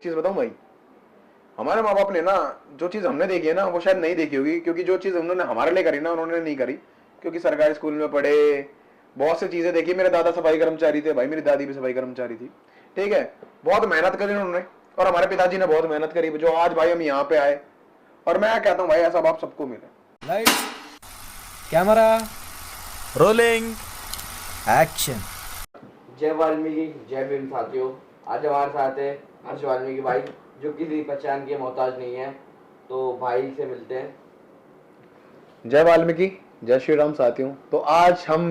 चीज बताऊं भाई, हमारे माँ बाप ने ना जो चीज हमने देखी है ना वो शायद नहीं देखी होगी, क्योंकि जो चीज उन्होंने हमारे लिए करी ना उन्होंने नहीं करी। क्योंकि सरकारी स्कूल में पढ़े, बहुत सी चीजें देखी। मेरे दादा सफाई कर्मचारी थे भाई, मेरी दादी भी सफाई कर्मचारी थी, ठीक है। बहुत मेहनत करी उन्होंने, और हमारे पिताजी ने बहुत मेहनत करी जो आज भाई हम यहाँ पे आए। और मैं कहता हूँ भाई ऐसा बाप सबको मिले। Lights, camera, rolling, action. जय वाल्मीकि, जय भीम साथियों। आज हमारे साथ है हर्ष वाल्मीकि भाई, जो किसी पहचान के मोहताज नहीं है। तो भाई से मिलते हैं। जय वाल्मीकि, जय श्री राम साथियों। तो आज हम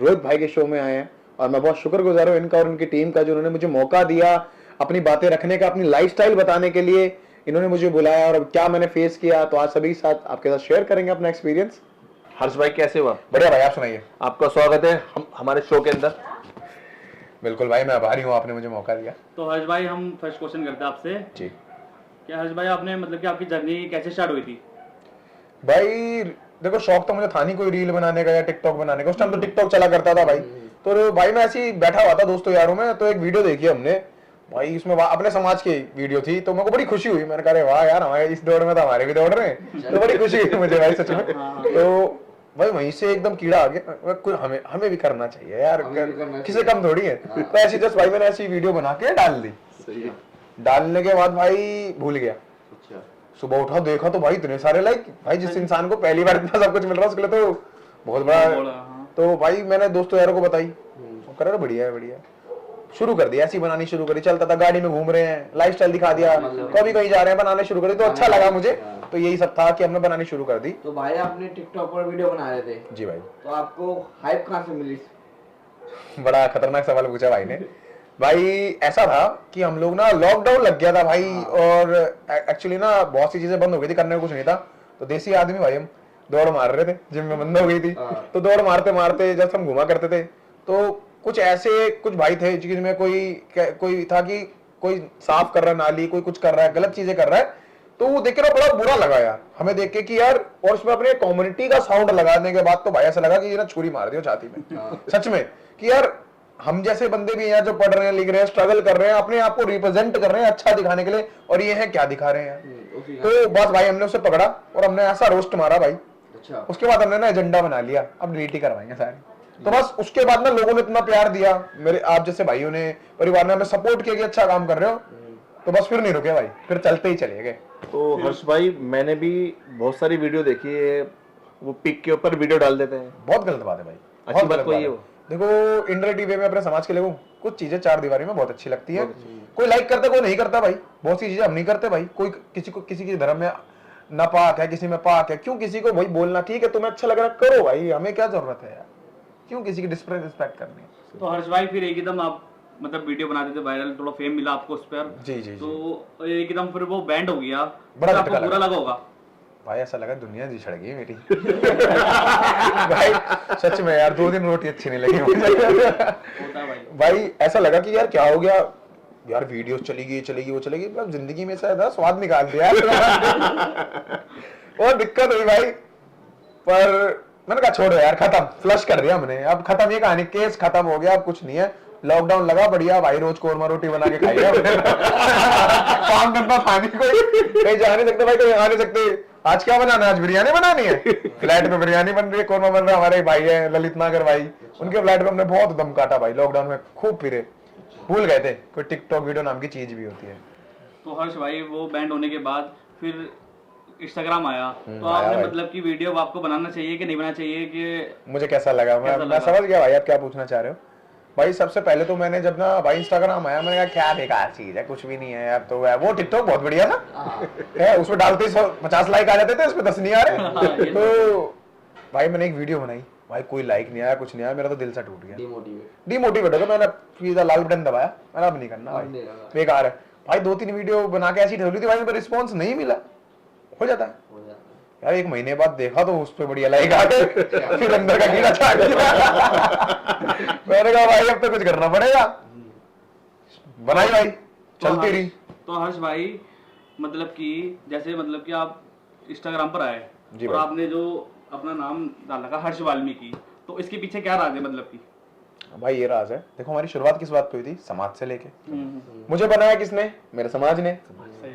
रोहित भाई के शो में आए हैं और मैं बहुत शुक्रगुजार हूँ इनका और उनकी टीम का, जिन्होंने मुझे मौका दिया अपनी बातें रखने का, अपनी लाइफस्टाइल बताने के लिए इन्होंने मुझे बुलाया और क्या मैंने फेस किया। तो आज सभी के साथ आपके साथ शेयर करेंगे अपना एक्सपीरियंस। हर्ष भाई कैसे हुआ? बढ़िया भाई, आप सुनाइए। आपका स्वागत है हमारे शो के अंदर। बिल्कुल भाई, मैं आभारी हूँ आपने मुझे मौका दिया। तो हर्ष भाई, हम फर्स्ट क्वेश्चन करते हैं आपसे जी। क्या हर्ष भाई, आपने मतलब कि आपकी जर्नी कैसे स्टार्ट हुई थी? भाई देखो, शौक तो मुझे था नहीं कोई रील बनाने का या टिकटॉक बनाने का। उस टाइम तो टिकटॉक चला करता था भाई। तो भाई मैं ऐसे ही बैठा हुआ था दोस्तों यारों में, तो एक वीडियो देखी हमने भाई, इसमें अपने समाज की वीडियो थी। तो मेरे को बड़ी खुशी हुई, मैंने कहा वाह यार, हमारे इस दौड़ में तो हमारे भी दौड़ रहे हैं। तो बड़ी खुशी हुई मुझे भाई सच में। तो भाई वहीं से एकदम कीड़ा आ गया, हमें भी करना चाहिए यार, किसी कम थोड़ी है। तो ऐसी जस्ट भाई मैंने ऐसी वीडियो बना के डाल दी। डालने के बाद भाई भूल गया। सुबह उठा देखा तो भाई इतने सारे लाइक। भाई जिस इंसान को पहली बार इतना सब कुछ मिल रहा है उसके लिए तो बहुत बड़ा। तो भाई मैंने दोस्तों यारों को बताई, वो कर रहे बढ़िया है बढ़िया। शुरू कर दिया, ऐसी बनानी शुरू करी। चलता था, गाड़ी में घूम रहे हैं, लाइफस्टाइल दिखा दिया, कभी कहीं जा रहे हैं, बनाने शुरू करी। तो अच्छा लगा मुझे, तो यही सब था कि हमने बनानी शुरू कर दी। तो भाई आपने टिकटॉक पर वीडियो बना रहे थे। जी भाई। तो आपको हाइप कहाँ से मिली? बड़ा खतरनाक सवाल पूछा भाई ने। भाई ऐसा था कि हम लोग ना, लॉकडाउन लग गया था भाई, और एक्चुअली ना बहुत सी चीजें बंद हो गई थी, करने को कुछ नहीं था। तो देसी आदमी भाई हम दौड़ मार रहे थे, जिम में बंद हो गई थी। तो दौड़ मारते मारते जब हम घुमा करते थे, तो कुछ ऐसे कुछ भाई थे जिनमें कोई था कि कोई साफ कर रहा है नाली, कोई कुछ कर रहा है, गलत चीजें कर रहा है। तो वो देख के ना बड़ा बुरा लगा यार हमें देख के कि यार, और उसमें अपने कम्युनिटी का साउंड लगाने के बाद तो भाई ऐसा लगा कि ये ना छुरी मार दियो छाती में। सच में कि यार हम जैसे बंदे भी यहाँ जो पढ़ रहे हैं, लिख रहे हैं, स्ट्रगल कर रहे हैं, अपने आप को रिप्रेजेंट कर रहे हैं अच्छा दिखाने के लिए, और ये है क्या दिखा रहे हैं यार। तो बस भाई हमने उसे पकड़ा और हमने ऐसा रोस्ट मारा भाई। अच्छा। उसके बाद हमने ना एजेंडा बना लिया, अब डिलीट ही करवाएंगे सारे। तो बस उसके बाद ना लोगों ने इतना प्यार दिया, मेरे आप जैसे भाइयों ने, परिवार ने हमें सपोर्ट किया कि अच्छा काम कर रहे हो। तो बस फिर नहीं रुके भाई, फिर चलते ही चले गए। तो हर्ष भाई, मैंने भी बहुत सारी वीडियो देखी है, वो पिक के ऊपर वीडियो डाल देते हैं। बहुत गलत बात है भाई, अच्छी बात कोई है वो। देखो इंडायरेक्ट वे में अपने समाज के लिए कुछ चीजें चार दीवारी में बहुत अच्छी लगती है। कोई लाइक करता, कोई नहीं करता भाई। बहुत सी चीजें हम नहीं करते भाई। कोई किसी की धर्म में नापाक है, किसी में पाक है, क्यों किसी को भाई बोलना? ठीक है, तुम्हें अच्छा लग रहा है करो भाई, हमें क्या जरूरत है यार, क्यों किसी की डिसरिस्पेक्ट करनी है। तो हर्ष भाई फिर एकदम आप मतलब वीडियो बनाते थे, वायरल, थोड़ा फेम मिला आपको उस पर। जी जी। तो एकदम फिर वो बैंड हो गया, बड़ा तो झटका आपको बुरा लगा होगा भाई। ऐसा लगा दुनिया जी छड़ गई मेरी। भाई सच में यार, 2 दिन रोटी अच्छी नहीं लगी मुझे। होता भाई। भाई ऐसा लगा कि यार क्या हो गया यार, वीडियोस चली गई वो चलेगी, अब जिंदगी में शायद स्वाद निकाल दिया। और दिक्कत हुई भाई, पर मैंने कहा छोड़ो यार, खत्म, फ्लश कर दिया हमने। अब खत्म, ये कहानी, केस खत्म हो गया, अब कुछ नहीं है। लॉकडाउन लगा बढ़िया भाई, रोज कोरमा रोटी बना के खाई। काम करना था नहीं, कोई कहीं जा नहीं सकते भाई, कहीं आ नहीं सकते। आज क्या बनाना है? आज बिरयानी बनानी है। फ्लैट में बिरयानी बन रही है, कोरमा बन रहा है। हमारे भाई है ललित नागर भाई, उनके फ्लैट में हमने बहुत दम काटा भाई लॉकडाउन में, खूब फिरे। भूल गए थे कोई टिकटॉक वीडियो नाम की चीज भी होती है। तो हर्ष भाई वो बैंड होने के बाद फिर इंस्टाग्राम आया, तो आया आपने भाई। मतलब कि वीडियो आपको बनाना चाहिए कि नहीं बनाना चाहिए कि मुझे कैसा लगा, मैं समझ गया भाई आप क्या पूछना चाह रहे हो। भाई सबसे पहले तो मैंने जब ना भाई इंस्टाग्राम आया, मैंने कहा क्या बेकार चीज है, कुछ भी नहीं है यार। तो वो टिकटॉक बहुत बढ़िया था है, उसमें डालते 50 लाइक आ जाते थे, उसमें 10 नहीं आ रहे। तो भाई मैंने एक वीडियो बनाई भाई, कोई लाइक नहीं आया, कुछ नहीं आया, मेरा तो दिल सा टूट गया, डिमोटिवेट हो गया। मैंने सीधा लाल बटन दबाया, मैंने अब नहीं करना भाई, बेकार है भाई। 2-3 वीडियो बना के ऐसी ठहरी थी भाई, मेरा रिस्पॉन्स नहीं मिला। हो जाता है यार, 1 महीने बाद देखा तो उस पर बढ़िया लाइक आ गए, फिर अंदर का कीड़ा छाट गया। मैंने कहा भाई अब तो कुछ करना पड़ेगा, बनाई भाई, चलती रही। तो हर्ष भाई मतलब कि जैसे मतलब कि आप इंस्टाग्राम पर आए जी और भाई। आपने जो अपना नाम डाला था हर्ष वाल्मीकि, तो इसके पीछे क्या राज है मतलब कि? भाई ये राज है। देखो हमारी शुरुआत किस बात पे हुई थी, समाज से लेके। मुझे बनाया किसने, मेरे समाज ने।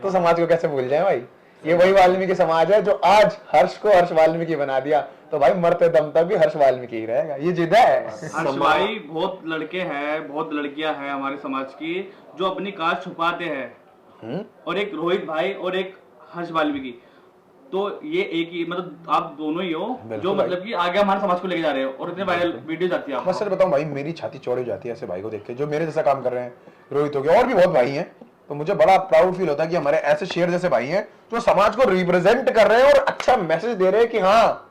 तो समाज को कैसे भूल जाए भाई, ये वही वाल्मीकि समाज है जो आज हर्ष को हर्ष वाल्मीकि बना दिया। तो भाई मरते दम तक भी हर्ष वाल्मीकि ही रहेगा, ये जिद है। हर्ष भाई, बहुत लड़के हैं, बहुत लड़कियां हैं हमारे समाज की जो अपनी कास्ट छुपाते हैं, और एक रोहित भाई और एक हर्ष वाल्मीकि, तो ये एक ही, मतलब आप दोनों ही हो जो मतलब कि आगे हमारे समाज को लेके जा रहे हो, और इतने वायरल वीडियो जाती है। मैं सच बताऊं भाई, मेरी छाती चौड़ी हो जाती है ऐसे भाई को देख के जो मेरे जैसा काम कर रहे हैं। रोहित हो गया, और भी बहुत भाई हैं। तो मुझे बड़ा प्राउड फील होता है कि हमारे ऐसे शेर जैसे भाई हैं जो समाज को रिप्रेजेंट कर रहे हैं और अच्छा मैसेज दे रहे हैं कि हाँ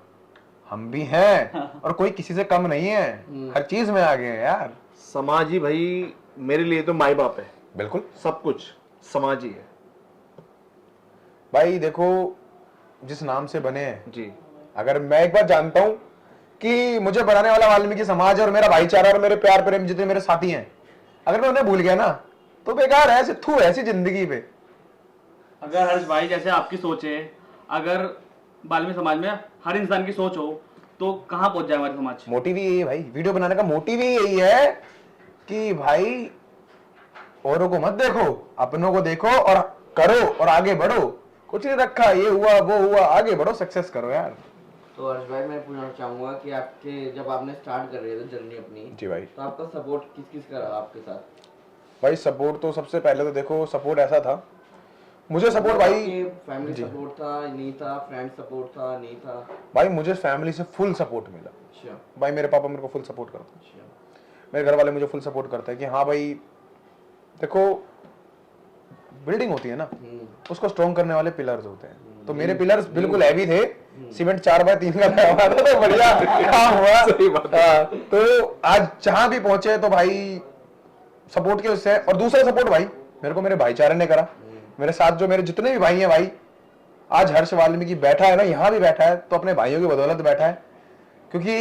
हम भी हैं और कोई किसी से कम नहीं है, हर चीज में आगे है यार। समाज ही भाई मेरे लिए तो माई बाप है, बिल्कुल सब कुछ समाज ही है भाई। देखो जिस नाम से बने हैं जी। अगर मैं एक बार जानता हूं कि मुझे बनाने वाला वाल्मीकि समाज और मेरा भाईचारा और मेरे प्यार प्रेम जितने मेरे साथी हैं, अगर मैं उन्हें भूल गया ना तो बेकार है, सिद्धू ऐसी जिंदगी पे। अगर हर्ष भाई जैसे आपकी सोच है, अगर वाल्मीकि समाज में हर इंसान की सोच हो तो कहाँ पहुंच जाए हमारे समाज। मोटिव ही यही है भाई, वीडियो बनाने का मोटिव ही यही है कि भाई औरों को मत देखो, अपनों को देखो और करो और आगे बढ़ो। कुछ नहीं रखा, ये हुआ वो हुआ, आगे बढ़ो, सक्सेस करो यार। तो हर्ष भाई मैं पूछना चाहूंगा कि आपके जब आपने स्टार्ट कर रहे थे जर्नी अपनी, जी भाई। तो आपका सपोर्ट किस किस का रहा आपके साथ? भाई सपोर्ट तो सबसे पहले तो देखो, सपोर्ट ऐसा था, मुझे सपोर्ट भाई फैमिली सपोर्ट था, नहीं था, फ्रेंड सपोर्ट था, नहीं था? भाई मुझे फैमिली से फुल सपोर्ट मिला। अच्छा भाई मेरे पापा मेरे को फुल सपोर्ट करते हैं, अच्छा। मेरे घर वाले मुझे फुल सपोर्ट करते हैं कि हाँ भाई देखो बिल्डिंग होती है ना, उसको स्ट्रॉन्ग करने वाले पिलर्स होते हैं। तो मेरे पिलर्स बिल्कुल हैवी थे, सीमेंट 4x3 का लगा हुआ था, तो बढ़िया काम हुआ। हाँ, तो आज जहां भी पहुंचे तो भाई सपोर्ट के उससे। और दूसरा सपोर्ट भाई मेरे को मेरे भाईचारे ने करा। मेरे साथ जो मेरे जितने भी भाई हैं भाई, आज हर्ष वाल्मीकि बैठा है ना, यहाँ भी बैठा है तो अपने भाइयों की बदौलत बैठा है। क्योंकि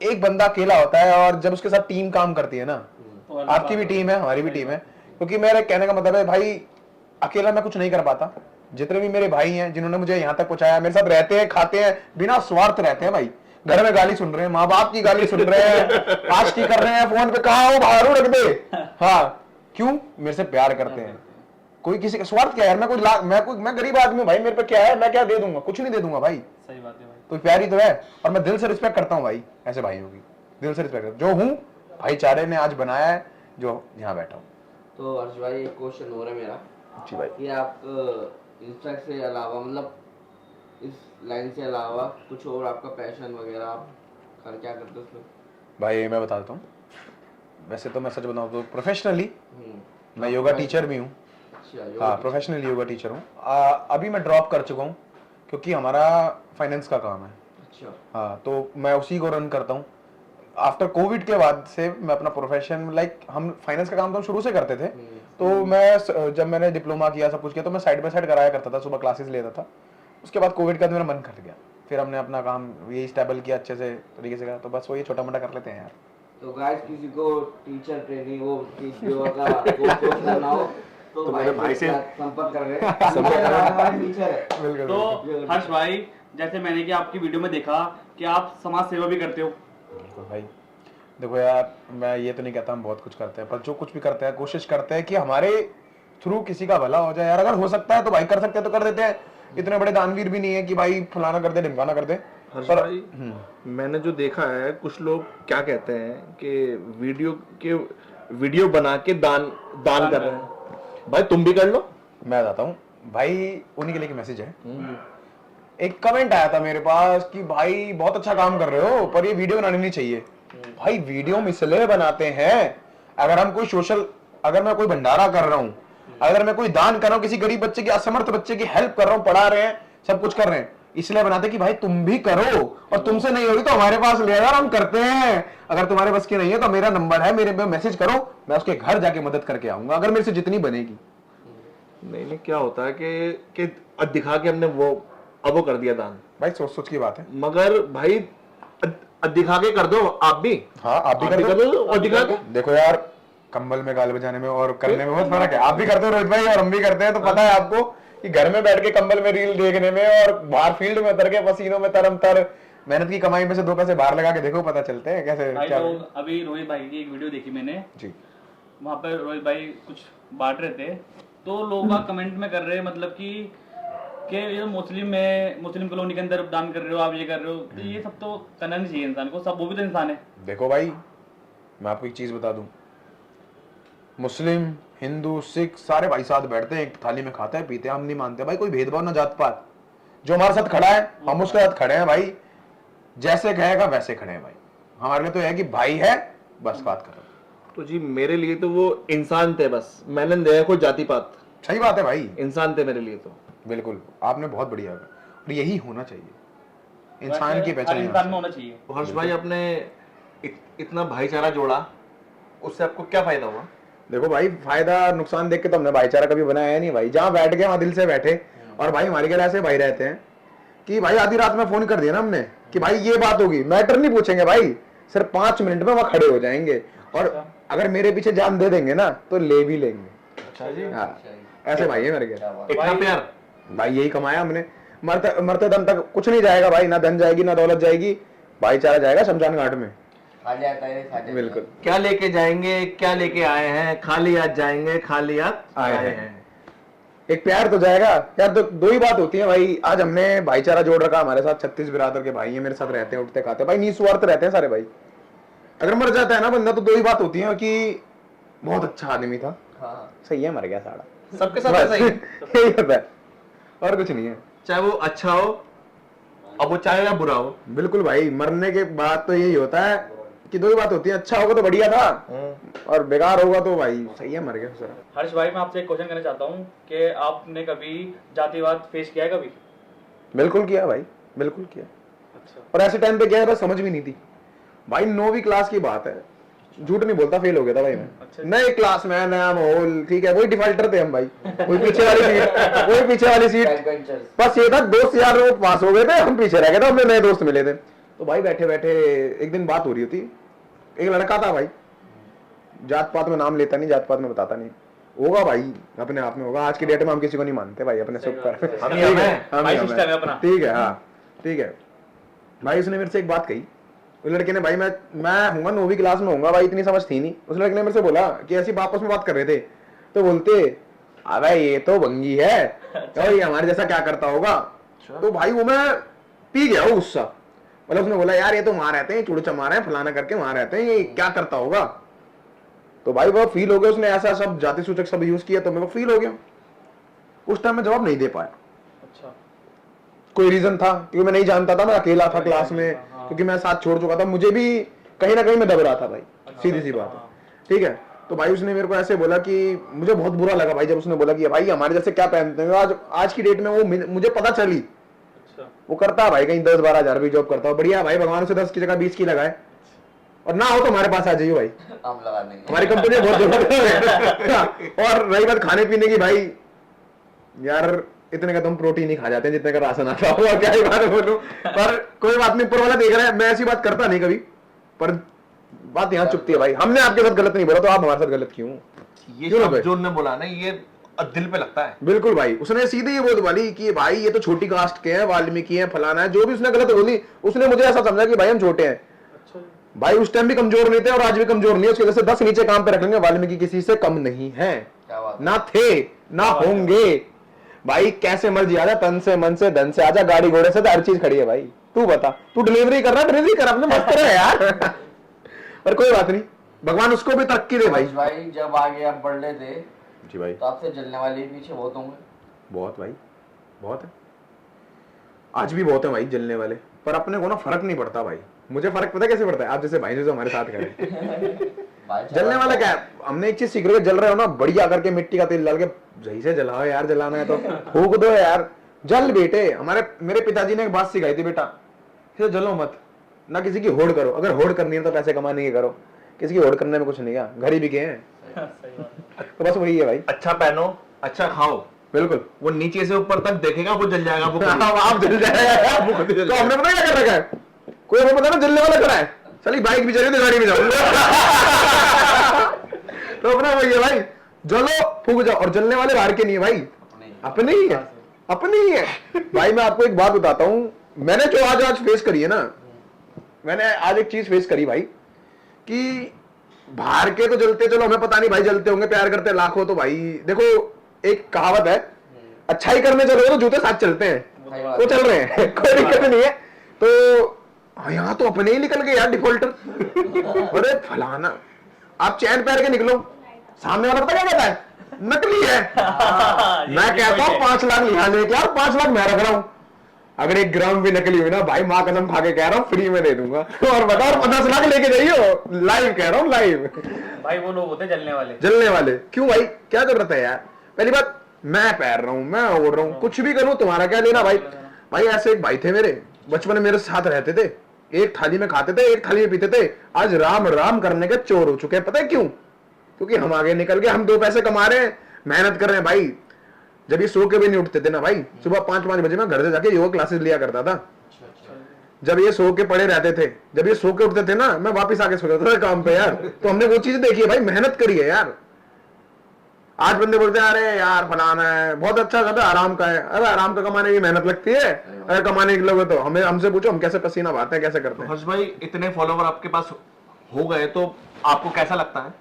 एक बंदा अकेला होता है और जब उसके साथ टीम काम करती है ना, आपकी भी टीम है हमारी भी टीम है, क्योंकि मेरे कहने का मतलब है भाई अकेला मैं कुछ नहीं कर पाता। जितने भी मेरे भाई हैं जिन्होंने मुझे यहाँ तक पहुंचाया, मेरे साथ रहते हैं, खाते हैं, बिना स्वार्थ रहते हैं भाई। घर में गाली सुन रहे हैं, माँ बाप की गाली सुन रहे हैं, आशिकी कर रहे हैं फोन पे, कहाँ हो बाहर रख दे। हाँ क्यों, मेरे से प्यार करते हैं। कोई किसी का स्वार्थ क्या है यार, मैं गरीब आदमी हूँ भाई, मेरे पे क्या है, मैं क्या दे दूंगा, कुछ नहीं दे दूंगा भाई। सही बात है भाई, तो प्यार ही तो है। और मैं दिल से रिस्पेक्ट करता हूँ भाई ऐसे भाइयों की, दिल से रिस्पेक्ट जो हूँ, भाईचारे ने आज बनाया है जो यहाँ बैठा हूँ। तो हर्ष भाई एक क्वेश्चन और है मेरा जी भाई, कि आप इंस्टा से अलावा, मतलब इस लाइन से अलावा कुछ और आपका पैशन वगैरह आप क्या करते हो उसमें? भाई मैं बताता हूँ, वैसे तो मैं सच बताऊँ तो प्रोफेशनली मैं योगा टीचर भी हूँ। अच्छा, हाँ प्रोफेशनल योगा टीचर हूँ। अभी मैं ड्रॉप कर चुका हूँ क्योंकि हमारा फाइनेंस का काम है। अच्छा। हाँ तो मैं उसी को रन करता हूँ। आफ्टर कोविड के बाद से मैं अपना प्रोफेशन, लाइक हम फाइनेंस का काम तो हम शुरू से करते थे, तो मैं जब मैंने डिप्लोमा किया सब कुछ किया तो मैं साइड बाय साइड कराया करता था, सुबह क्लासेस लेता था। उसके बाद कोविड का मेरा मन खट गया, फिर हमने अपना काम ये स्टेबल किया अच्छे से तरीके से, तो बस वो ये छोटा मोटा कर लेते हैं यार। तो गाइस किसी को टीचर ट्रेनिंग वो योगा का कोर्स करना हो तो मेरे भाई से संपर्क कर रहे हैं, टीचर है। बिल्कुल तो हर्ष भाई जैसे मैंने कि आपकी वीडियो में देखा कि आप समाज सेवा भी करते हो। बिल्कुल भाई, देखो यार मैं ये तो नहीं कहता हम बहुत कुछ करते हैं, पर जो कुछ भी करते हैं कोशिश करते हैं कि हमारे थ्रू किसी का भला हो जाए यार। अगर हो सकता है तो भाई कर सकते हैं तो कर देते हैं, इतने बड़े दानवीर भी नहीं है कि भाई फलाना कर दे ढिमकाना कर दे। हर्ष भाई मैंने जो देखा है, कुछ लोग क्या कहते हैं कि वीडियो बना के दान कर रहे हैं। भाई तुम भी कर लो। मैं बताता हूँ भाई, उन्हीं के लिए मैसेज है। एक कमेंट आया था मेरे पास कि भाई बहुत अच्छा काम कर रहे हो पर ये वीडियो बनानी नहीं चाहिए। भाई वीडियो हम इसलिए बनाते हैं, अगर हम कोई सोशल, अगर मैं कोई भंडारा कर रहा हूँ, अगर मैं कोई दान कर रहा हूँ, किसी गरीब बच्चे की, असमर्थ बच्चे की हेल्प कर रहा हूँ, पढ़ा रहे हैं, सब कुछ कर रहे हैं, इसलिए बनाते कि भाई तुम भी करो, और तुमसे नहीं होगी तो हमारे पास ले यार, हम करते हैं। अगर तुम्हारे बस की नहीं है तो मेरा नंबर है, मेरे पे मैसेज करो, मैं उसके घर जाके मदद करके आऊंगा अगर मेरे से जितनी बनेगी। नहीं क्या होता है कि दिखा के हमने वो कर दिया दान। भाई सोच सोच की बात है, मगर भाई दिखा के कर दो आप भी। हाँ आप भी कर दो और दिखा के देखो यार, कंबल में गाल बजाने में और करने में बहुत फर्क है। आप भी करते हो रोहित भाई और हम भी करते हैं, तो पता है आपको कि घर में बैठ के कंबल में रील देखने में और बाहर फील्ड में उतर के पसीनों में तरम तर मेहनत की कमाई में से 2 पैसे बाहर लगा के देखो, पता चलते हैं कैसे भाई क्या। तो अभी रोहित भाई की एक वीडियो देखी मैंने, जी वहां पर रोहित भाई कुछ बांट रहे थे, तो लोग कमेंट में कर रहे हैं मतलब कि ये मुस्लिम कॉलोनी के अंदर दान कर रहे हो आप, ये कर रहे हो, तो ये सब तो करना नहीं चाहिए इंसान को, सब वो भी तो इंसान है। देखो भाई, मैं आपको एक चीज बता दूं, मुस्लिम हिंदू सिख सारे भाई साथ बैठते हैं, एक थाली में खाते हैं पीते हैं, हम नहीं मानते भाई कोई भेदभाव ना जात पात। जो हमारे साथ खड़ा है हम उसके साथ खड़े हैं भाई, जैसे कहेगा वैसे खड़े हैं भाई। हमारे लिए तो है कि भाई है, बस बात खत्म। तो जी मेरे लिए तो वो इंसान थे बस, मैंने नहीं देखा कोई जाति पात, सही बात है भाई, इंसान थे मेरे लिए तो। बिल्कुल आपने बहुत बढ़िया कहा, और यही होना चाहिए, इंसान की पहचान हर इंसान में होना चाहिए। तो हर्ष भाई आपने इतना भाईचारा जोड़ा, उससे आपको क्या फायदा हुआ? देखो भाई, फायदा नुकसान देख के तो हमने भाईचारा कभी बनाया नहीं भाई। जहाँ बैठ गए वहां दिल से बैठे, और भाई हमारे घर ऐसे भाई रहते हैं कि भाई आधी रात में फोन कर दिया ना हमने कि भाई ये बात होगी, मैटर नहीं पूछेंगे भाई, सिर्फ 5 मिनट में वहां खड़े हो जाएंगे, और अगर मेरे पीछे जान दे देंगे ना तो ले भी लेंगे। अच्छा जी, हाँ, ऐसे भाई है मेरे घर। इतना प्यार भाई यही कमाया हमने, मरते दम तक कुछ नहीं जाएगा भाई, ना धन जाएगी ना दौलत जाएगी, भाईचारा जाएगा शमशान घाट में। खाली आता है खाते बिल्कुल। क्या लेके जाएंगे, क्या लेके आए हैं, खाली हाथ जाएंगे, खाली हाथ आए आए हैं। हैं। एक प्यार तो जाएगा यार, तो 2 ही बात होती है भाई। आज हमने भाईचारा जोड़ रखा, हमारे साथ 36 बिरादर के भाई हैं, मेरे साथ रहते हैं, उठते खाते भाई, निस्वार्थ रहते हैं सारे भाई। अगर मर जाता है ना बंदा तो 2 ही बात होती है कि बहुत अच्छा आदमी था, हाँ सही है, मर गया साड़ा, सबके साथ ऐसा ही है। यही होता है, और कुछ नहीं है। चाहे वो अच्छा हो, अब वो चाहे या बुरा हो। बिल्कुल भाई, मरने के बाद तो यही होता है कि 2 ही बात होती है, अच्छा होगा तो बढ़िया था, और बेकार होगा तो भाई सही है, मर गया सर। हर्ष भाई मैं आपसे एक क्वेश्चन करना चाहता हूँ कि आपने कभी जातिवाद फेस किया है कभी? बिल्कुल किया भाई, बिल्कुल किया, अच्छा। और ऐसे टाइम पे क्या है बस समझ भी नहीं थी भाई। 9वीं क्लास की बात है, झूठ नहीं बोलता, फेल हो गया था भाई मैं। अच्छा। नए क्लास में नया माहौल, ठीक है, वही डिफाल्टर थे हम भाई, वही पीछे वाली सीट, वही पीछे वाली सीट, Backbenchers। बस ये था दोस्त यार वो पास हो गए थे, हम पीछे रह गए थे, हमने नए दोस्त मिले थे। तो भाई बैठे बैठे एक दिन बात हो रही होती, एक लड़का था भाई, जात पात में नाम लेता नहीं, जात पात में बताता नहीं, होगा भाई अपने आप में होगा। आज की डेट में हम किसी को नहीं मानते भाई, अपने सब पर हम ही हैं। भाई सिस्टम है अपना। ठीक है, हाँ ठीक है भाई। उसने मेरे से एक बात कही, उस लड़के ने भाई, मैं हूँगा 9वीं क्लास में हूँगा भाई, इतनी समझ थी नहीं। उस लड़के ने मेरे से बोला कि ऐसी आपस में बात कर रहे थे, तो बोलते अबे ये तो बंगी है, तो ये हमारे जैसा क्या करता होगा। तो भाई वो मैं पी गया वो गुस्सा, मतलब उसने बोला यार ये तो वहां रहते हैं, चूड़ मारे हैं, फलाना करके वहां रहते हैं, ये क्या करता होगा। तो भाई वो फील हो गया, उसने ऐसा सब जाति सूचक सब यूज किया, तो मेरे को फील हो गया। उस टाइम में जवाब नहीं दे पाया, अच्छा। कोई रीजन था क्योंकि मैं नहीं जानता था, मैं अकेला था क्लास में, क्योंकि मैं साथ छोड़ चुका था, मुझे भी कहीं ना कहीं मैं दब रहा था भाई, सीधी सी बात है, ठीक है। तो भाई उसने मेरे को ऐसे बोला कि मुझे बहुत बुरा लगा भाई, जब उसने बोला कि भाई हमारे जैसे क्या पहनते हैं। आज की डेट में वो मुझे पता चली, अच्छा। वो करता है भाई कहीं 10-12 हजार भी जॉब करता हो, बढ़िया भाई, भगवान से 10 की जगह 20 की लगाए, और ना हो तो हमारे पास आ जाइए भाई, हम लगा देंगे। हमारी कंपनी बहुत जरूरत है। और रही बात खाने पीने की भाई, यार इतने का तुम प्रोटीन ही खा जाते हैं जितने का राशन आता होगा, क्या ही बात बोलूं, पर कोई बात नहीं, ऊपर वाला देख रहा है। मैं ऐसी बात करता नहीं कभी, पर बात यहाँ चुपती है भाई। हमने आपके साथ गलत नहीं बोला, तो आप हमारे साथ गलत क्यों? ये क्यों ना शब्द भाई? जो उन्होंने बोला ना, ये दिल पे लगता है। बिल्कुल भाई, उसने सीधे ये बोल वाली कि भाई ये तो छोटी कास्ट के हैं, वाल्मीकि हैं, फलाना है, जो भी उसने गलत बोली, उसने मुझे ऐसा समझा कि भाई हम छोटे हैं। भाई उस टाइम भी कमजोर नहीं थे और आज भी कमजोर नहीं है, उसकी वजह से 10 नीचे काम पे रख लेंगे, वाल्मीकि किसी से कम नहीं है, क्या बात है? ना थे ना होंगे भाई। कैसे मर्जी आजा, तन से मन से धन से आजा, गाड़ी घोड़े से तो हर चीज खड़ी है भाई। तू बता, तू डिलीवरी कर रहा, डिलीवरी कर अपने मस्त रहे यार। पर कोई बात नहीं, भगवान उसको भी तरक्की दे भाई। भाई जब आगे आप बढ़ रहे थे जी भाई, तो आपसे जलने वाले पीछे बहुत होंगे। बहुत भाई, बहुत है, आज भी बहुत है भाई जलने वाले, पर अपने को ना फर्क नहीं पड़ता भाई। मुझे फर्क पता कैसे पड़ता है, आप जैसे भाई ने जो हमारे साथ करे। जलने वाला क्या है, हमने एक चीज सीख रहे हो, जल रहे हो ना, बढ़िया करके मिट्टी का तेल डाल के सही से जलाओ यार, जलाना है तो फूक दो यार, जल बेटे। मेरे पिताजी ने एक बात सिखाई थी, बेटा फिर जलो मत, ना किसी की होड़ करो, अगर होड़ करनी है तो पैसे कमाने की करो, किसी की होड़ करने में कुछ नहीं है, घर ही बिके हैं। तो बस वही है भाई, अच्छा पहनो, अच्छा खाओ, बिल्कुल। वो नीचे से ऊपर तक देखेगा, वो जल जाएगा, वो कभी। आप जल जाएगा। तो हमने पता क्या कर रखा है, कोई हमें पता ना जलने वाला खड़ा है, चलिए बाइक भी चलिए तो गाड़ी में जाओ। तो अपना वही है भाई, जलो फूक जाओ, और जलने वाले बाहर के नहीं है भाई, अपने ही है, अपने ही है भाई। मैं आपको एक बात बताता हूँ, मैंने जो आज फेस करी है ना, मैंने आज एक चीज फेस करी भाई कि बाहर के तो जलते, चलो हमें पता नहीं भाई जलते होंगे, प्यार करते लाखों, तो भाई देखो एक कहावत है, अच्छाई करने चलो तो जूते साथ चलते हैं, तो चल रहे हैं कोई दिक्कत नहीं है। तो यहाँ तो अपने ही निकल गए यार डिफॉल्टर। अरे फलाना, आप चैन पहन के निकलो, सामने वाला पता क्या कहता है, नकली है। मैं कहता हूँ 5 लाख लिहाने के, यार 5 लाख मैं रख रहा हूँ, अगर 1 ग्राम भी नकली हुई ना भाई, माँ कसम खा के कह रहा हूँ फ्री में दे दूंगा। और बताओ 50 लाख लेके जाइयो, लाइव कह रहा हूँ, लाइव। भाई वो लोग होते जलने वाले। जलने वाले क्यों भाई, क्या जरूरत है यार। पहली बात, मैं पैर रहा हूँ, मैं ओढ़ रहा हूँ, कुछ भी करूँ, तुम्हारा क्या लेना भाई। भाई ऐसे एक भाई थे मेरे, बचपन में मेरे साथ रहते थे, एक थाली में खाते थे, एक थाली में पीते थे, आज राम राम करने के चोर हो चुके हैं। पता है क्यों? क्योंकि हम आगे निकल गए, हम 2 पैसे कमा रहे हैं, मेहनत कर रहे हैं भाई। जब ये सो के भी नहीं उठते थे ना भाई, सुबह 5-5 बजे मैं घर से जाके योगा क्लासेस लिया करता था। जब ये सो के पड़े रहते थे, जब ये सो के उठते थे ना, मैं वापस आके सो जाता था काम पे यार। तो हमने वो चीज देखी है भाई, मेहनत करी है यार। आज बंदे बोलते हैं अरे यार फलाना है, बहुत अच्छा करता है, आराम का है। अरे आराम का कमाने की मेहनत लगती है, अगर कमाने के लोग तो हमसे पूछो हम कैसे पसीना बहाते हैं, कैसे करते हैं। हर्ष भाई, इतने फॉलोवर आपके पास हो गए तो आपको कैसा लगता है?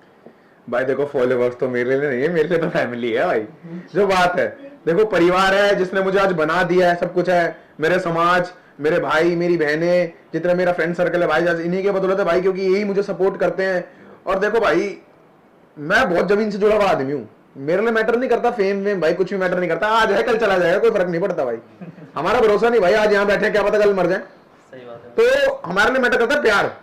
भाई देखो फॉलोवर्स तो मेरे लिए नहीं है, मेरे लिए तो फैमिली है भाई। जो बात है देखो, परिवार है जिसने मुझे आज बना दिया है, सब कुछ है, मेरे समाज, मेरे भाई, मेरी बहनें, जितना मेरा फ्रेंड सर्कल है भाई, आज इन्हीं के बदौलत है भाई, क्योंकि यही मुझे सपोर्ट करते हैं। और देखो भाई, मैं बहुत जमीन से जुड़ा हुआ आदमी हूँ, मेरे लिए मैटर नहीं करता फेम वेम भाई, कुछ भी मैटर नहीं करता, आज है कल चला जाएगा, कोई फर्क नहीं पड़ता भाई। हमारा भरोसा नहीं भाई, आज यहाँ बैठे क्या पता कल मर जाए। सही बात है। तो हमारे लिए मैटर करता है प्यार,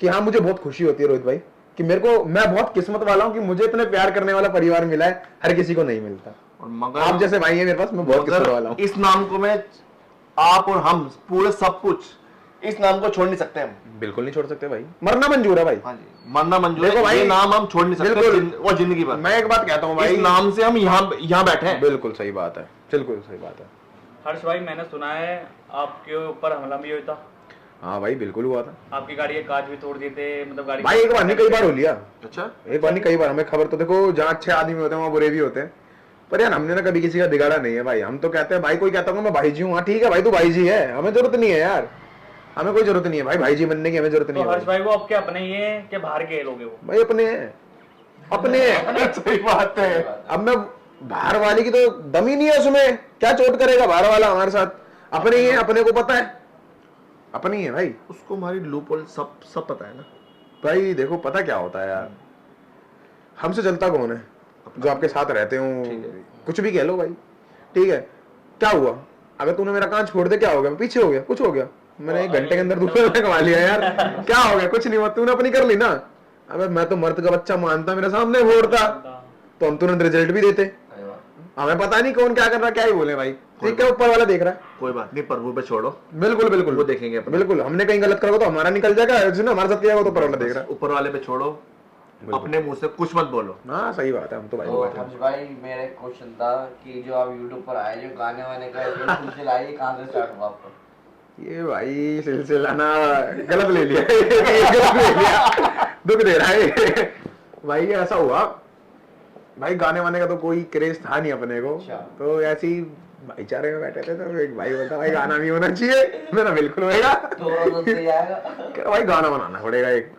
कि हाँ मुझे बहुत खुशी होती है रोहित भाई कि मेरे को, मैं बहुत किस्मत वाला हूँ कि मुझे इतने प्यार करने वाला परिवार मिला है, हर किसी को नहीं मिलता। और मगर आप जैसे भाई है मेरे पास, मैं बहुत किस्मत वाला हूँ। इस नाम को मैं, आप और हम पूरे सब कुछ, इस नाम को छोड़ नहीं सकते हम। बिल्कुल नहीं छोड़ सकते भाई, मरना मंजूर है भाई। हाँ जी, मरना मंजूर देखो है, भाई, ये नाम हम छोड़ नहीं सकते बिल्कुल। वो जिंदगी भर। मैं एक बात कहता हूँ भाई, इस नाम से हम यहाँ बैठे हैं। बिल्कुल सही बात है, बिल्कुल सही बात है। हर्ष भाई, मैंने सुना है आपके ऊपर हमला भी हुआ था। हाँ भाई बिल्कुल हुआ था आपकी गाड़ी के कांच भी तोड़ दिए थे, मतलब गाड़ी भाई, एक बार नहीं कई बार हो लिया। अच्छा, एक बार नहीं कई बार, हमें खबर तो देखो, जहाँ अच्छे आदमी होते हैं वहाँ बुरे भी होते हैं, पर यार हमने ना कभी किसी का बिगाड़ा नहीं है भाई। हम तो कहते हैं भाई, कोई कहता हूँ मैं भाई जी हूँ, हाँ ठीक है भाई तू भाई जी है, हमें जरूरत नहीं है यार, हमें कोई जरूरत नहीं है भाई जी बनने की, हमें जरूरत नहीं तो है हर्ष भाई वो आपके अपने ही हैं कि बाहर के लोग हैं वो? भाई अपने हैं, अपने हैं। सही बात है। अब मैं बाहर वाले की तो दम ही नहीं है उसमें, क्या चोट करेगा बाहर वाला हमारे साथ, अपने ही है, अपने को पता है, अपनी है भाई। उसको हमारी लूपहोल सब पता है ना भाई देखो पता क्या होता है यार, हमसे चलता कौन है, जो आपके साथ रहते हो, कुछ भी कह लो भाई, ठीक है, क्या हुआ अगर तूने मेरा कांच फोड़ दे, क्या हो गया, मैं पीछे हो गया, कुछ हो गया, मैंने 1 घंटे के अंदर दूसरे में कमा लिया यार, क्या हो गया, कुछ नहीं हुआ, तूने अपनी कर ली ना। अबे मैं तो मर्द का बच्चा मानता, मेरे सामने फोड़ता तो हम तुरंत रिजल्ट भी देते। हमें पता नहीं कौन क्या कर रहा, क्या ही बोले भाई, ठीक है, ऊपर वाला देख रहा है। कोई बात नहीं, प्रभु पे छोड़ो। बिल्कुल बिल्कुल, वो देखेंगे अपना। बिल्कुल, हमने कहीं गलत करा तो हमारा निकल जाएगा, हमारे साथ किया होगा तो ऊपर वाला देख रहा है। ऊपर वाले पे छोड़ो, अपने मुंह से कुछ मत बोलो। हाँ सही बात है, हम तो भाई तो हर्ष भाई, मेरा एक क्वेश्चन था कि जो आप YouTube पर आए, जो गाने वाने का जो सिलसिला है, ये कहाँ से स्टार्ट हुआ आपका? ये भाई सिलसिला ना गलत ले लिया, गलत ले लिया, दुख दे रहा है भाई। ये ऐसा हुआ भाई, गाने वाने का तो कोई क्रेज था नहीं अपने को, तो ऐसे ही भाईचारे में बैठे थे, तो एक भाई बोलता भाई गाना भी होना चाहिए, मेरा बिल्कुल होएगा, तो से आएगा भाई गाना बनाना पड़ेगा एक।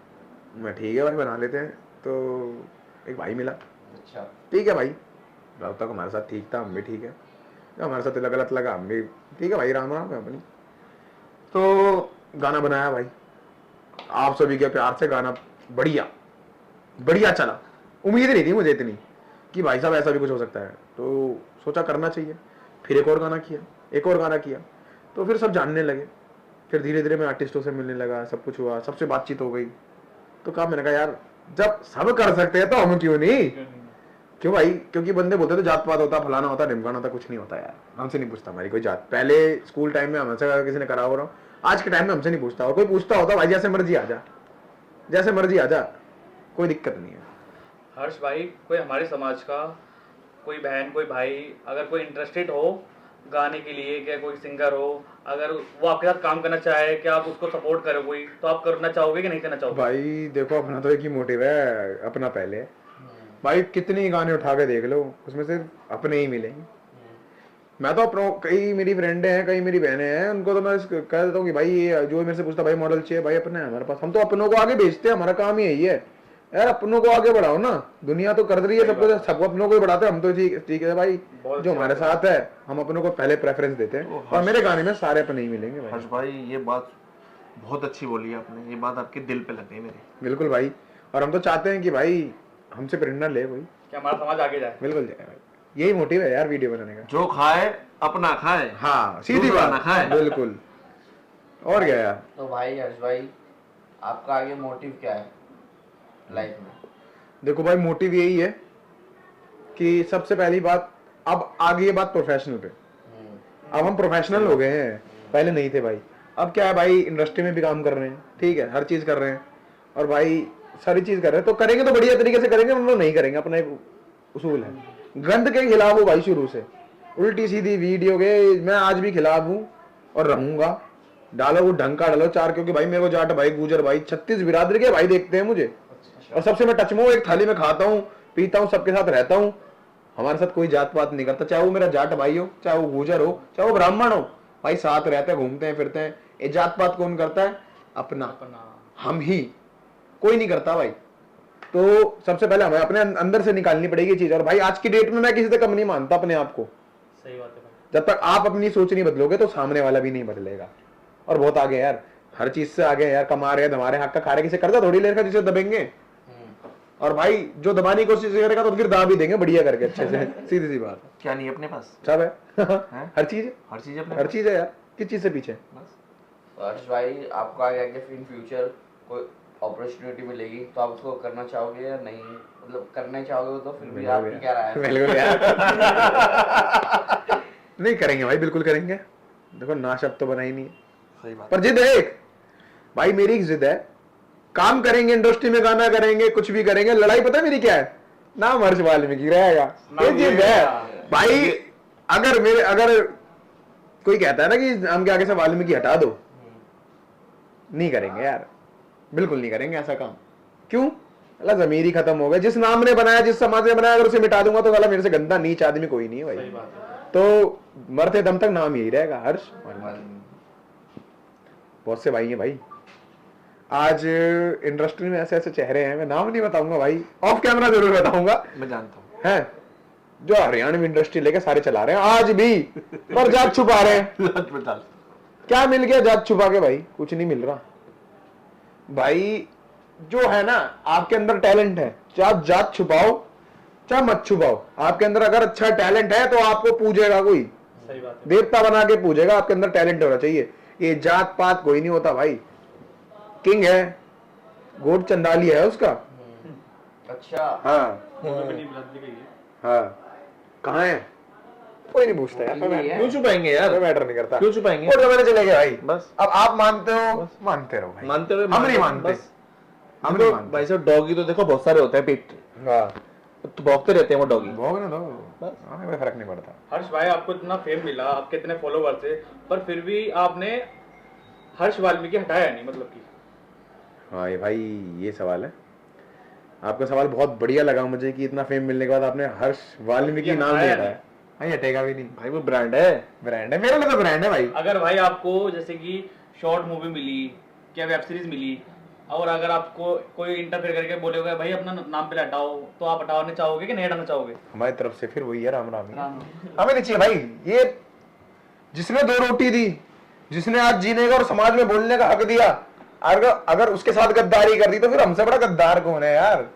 मैं ठीक है भाई बना लेते हैं, तो एक भाई मिला, अच्छा ठीक है भाई, अब तक हमारे साथ ठीक था, हम भी ठीक है, जब हमारे साथ गलत लगा हम भी ठीक है भाई, राम राम है अपनी। तो गाना बनाया भाई, आप सभी के प्यार से गाना बढ़िया बढ़िया चला, उम्मीद नहीं थी मुझे इतनी कि भाई साहब ऐसा भी कुछ हो सकता है, तो सोचा करना चाहिए। फिर एक और गाना किया, एक और गाना किया, तो फिर सब जानने लगे, फिर धीरे धीरे मैं आर्टिस्टों से मिलने लगा, सब कुछ हुआ, सबसे बातचीत हो गई, तो कहा, मैंने कहा यार जब सब कर सकते हैं तो हम क्यों नहीं, क्यों भाई, क्योंकि बंदे बोलते थे जात पात होता, फलाना होता, ढिमकाना होता, कुछ नहीं होता यार, हमसे नहीं पूछता हमारी कोई जात। पहले स्कूल टाइम में हमसे किसी ने करा हो रहा, आज के टाइम में हमसे नहीं पूछता, और कोई पूछता होता भाई जैसे मर्जी आ जा, जैसे मर्जी आ जा, कोई दिक्कत नहीं है। हर्ष भाई, कोई हमारे समाज का कोई बहन, कोई भाई, अगर कोई इंटरेस्टेड हो गाने के लिए, क्या कोई सिंगर हो, अगर वो आपके साथ काम करना चाहे, क्या आप उसको सपोर्ट करो कोई, तो आप करना चाहोगे कि नहीं करना चाहोगे? भाई देखो अपना तो एक ही मोटिव है, अपना पहले भाई, कितने गाने उठा के देख लो, उसमें सिर्फ अपने ही मिलेंगे, मैं तो अपनों कई मेरी फ्रेंड हैं, कई मेरी बहनें हैं, उनको तो मैं कह देता हूँ कि भाई ये जो मेरे से पूछता भाई मॉडल चाहिए, भाई अपने हैं हमारे पास, हम तो अपनों को आगे भेजते हैं, हमारा काम ही यही है यार, अपनों को आगे बढ़ाओ ना। दुनिया तो कर रही है सबको, सबको अपनों को ही बढ़ाते हैं, हम तो ठीक है भाई, जो हमारे साथ है हम अपनों को पहले प्रेफरेंस देते हैं। और मेरे गाने में सारे अपने ही मिलेंगे भाई। हर्ष भाई ये बात बहुत अच्छी बोली आपने, ये बात आपके दिल पे लग गई मेरे। बिल्कुल भाई, और हम तो चाहते हैं कि भाई हमसे प्रेरणा ले कोई, कि हमारा समाज आगे जाए। बिल्कुल जाए भाई, यही मोटिव है यार वीडियो बनाने का। जो खाए अपना खाए, हाँ सीधी दूसरा बात ना खाए। बिल्कुल। और क्या यार, तो भाई हर्ष भाई, आपका आगे मोटिव क्या है लाइफ में? देखो भाई मोटिव यही है कि सबसे पहली बात, अब आगे ये बात प्रोफेशनल पे, अब हम प्रोफेशनल हो गए हैं, पहले नहीं थे भाई। अब क्या है भाई, इंडस्ट्री में भी काम कर रहे हैं, ठीक है, हर चीज कर रहे हैं, और भाई सारी चीज कर रहे हैं, तो करेंगे तो बढ़िया तरीके से करेंगे, हम लोग नहीं करेंगे, अपना एक उसूल है। गंद के खिलाफ हूँ भाई शुरू से, उल्टी सीधी वीडियो के मैं आज भी खिलाफ हूँ और रहूंगा। डालो वो ढंग का डालो चार, क्योंकि भाई मेरे को जाट भाई, गुजर भाई, 36 बिरादरी के भाई देखते हैं मुझे, और सबसे मैं टच में हूँ, एक थाली में खाता हूँ पीता हूँ, सबके साथ रहता हूँ, हमारे साथ कोई जात पात नहीं करता, चाहे वो मेरा जाट भाई हो, चाहे वो गुजर हो, चाहे वो ब्राह्मण हो, भाई साथ रहते हैं, घूमते हैं फिरते हैं। ये जात पात कौन करता है? अपना, हम ही, कोई नहीं करता भाई। तो सबसे पहले हमें अपने अंदर से निकालनी पड़ेगी चीज। और भाई आज की डेट में मैं किसी से कम नहीं मानता अपने आप को। सही बात है भाई। जब तक आप अपनी सोच नहीं बदलोगे तो सामने वाला भी नहीं बदलेगा। और बहुत आगे यार, हर चीज से आगे यार, कमा रहे हैं, हमारे हक का खा रहे, किसे कर्जा थोड़ी ले रखा जिसे दबेंगे। और भाई जो दबाने की कोशिश करेगा तो फिर दबा भी देंगे बढ़िया करके, अच्छे से। सीधी सी बात है। क्या नहीं अपने पास? सब है हर चीज है, हर चीज अपने हर चीज है यार, किस चीज से पीछे। तो हर्ष भाई, आपको आगे इन फ्यूचर कोई अपॉर्चुनिटी मिलेगी तो आप उसको करना चाहोगे या नहीं? मतलब करना चाहोगे तो फिर भी आपकी क्या राय है? बिल्कुल यार नहीं करेंगे भाई, बिल्कुल करेंगे। देखो ना शब्द तो बना ही नहीं है, सही बात। पर जिद है एक भाई, मेरी एक जिद है, काम करेंगे, इंडस्ट्री में गाना करेंगे, कुछ भी करेंगे। लड़ाई पता है मेरी क्या है? नाम हर्ष वाल्मीकि रहेगा, ये जिद है भाई। अगर कोई कहता है ना कि नाम के आगे से वाल्मीकि हटा दो, नहीं करेंगे यार, बिल्कुल नहीं करेंगे ऐसा काम। क्यों? अल्लाह जमीर ही खत्म हो गया। जिस नाम ने बनाया, जिस समाज ने बनाया, अगर उसे मिटा दूंगा तो साला मेरे से गंदा नीच आदमी कोई नहीं है भाई। तो मरते दम तक नाम यही रहेगा, हर्ष वाल्मीकि। बहुत से भाई हैं भाई, आज इंडस्ट्री में ऐसे ऐसे चेहरे हैं, मैं नाम नहीं बताऊंगा भाई, ऑफ कैमरा जरूर बताऊंगा, मैं जानता हूँ, हैं जो हरियाणवी इंडस्ट्री लेके सारे चला रहे हैं आज भी, पर जात छुपा रहे हैं। क्या मिल गया जात छुपा के? भाई कुछ नहीं मिल रहा भाई। जो है ना, आपके अंदर टैलेंट है, चाहे जात छुपाओ चाहे मत छुपाओ, आपके अंदर अगर अच्छा टैलेंट है तो आपको पूजेगा कोई, सही बात है। देवता बना के पूजेगा। आपके अंदर टैलेंट होना चाहिए। ये जात पात कोई नहीं होता भाई। किंग है, गोड चंदाली है उसका। अच्छा, हाँ हाँ, कहाँ है? कोई नहीं पूछता यार, क्यों छुपाएंगे यार? मैटर नहीं करता, क्यों छुपाएंगे? वो जमाने चले गए भाई। बस अब आप मानते हो, मानते रहो भाई, मानते हुए हम नहीं मानते, बस। हम तो नहीं मानते भाई साहब डॉगी तो देखो बहुत सारे होते हैं पेट, हाँ, तो भौंकते रहते हैं वो डॉगी। भोग ना दो, हमें कोई फर्क नहीं पड़ता। हर्ष भाई, आपको इतना फेम मिला, आपके इतने फॉलोवर्स है, पर फिर भी आपने हर्ष वाल्मीकि हटाया नहीं, मतलब कि। हाँ ये भाई, ये सवाल है आपका, सवाल बहुत बढ़िया लगा मुझे कि इतना फेम मिलने के बाद आपने हर्ष वाल्मीकि नाम नहीं हटाया। भाई हटेगा भी नहीं भाई, वो ब्रांड है, ब्रांड है, मेरे लिए तो ब्रांड है भाई। अगर भाई आपको जैसे कि शॉर्ट मूवी मिली, क्या वेब सीरीज मिली, और अगर आपको कोई इंटरफेयर करके बोलेगा भाई अपना नाम पे हटाओ, तो आप हटाना चाहोगे कि नहीं हटाना चाहोगे? हमारी तरफ से फिर वही है, राम राम ही। हमें नहीं चाहिए भाई। ये जिसने 2 रोटी दी, जिसने आज जीने का और समाज में बोलने का हक दिया, अगर उसके साथ गद्दारी कर दी तो फिर हमसे बड़ा गद्दार कौन है यार?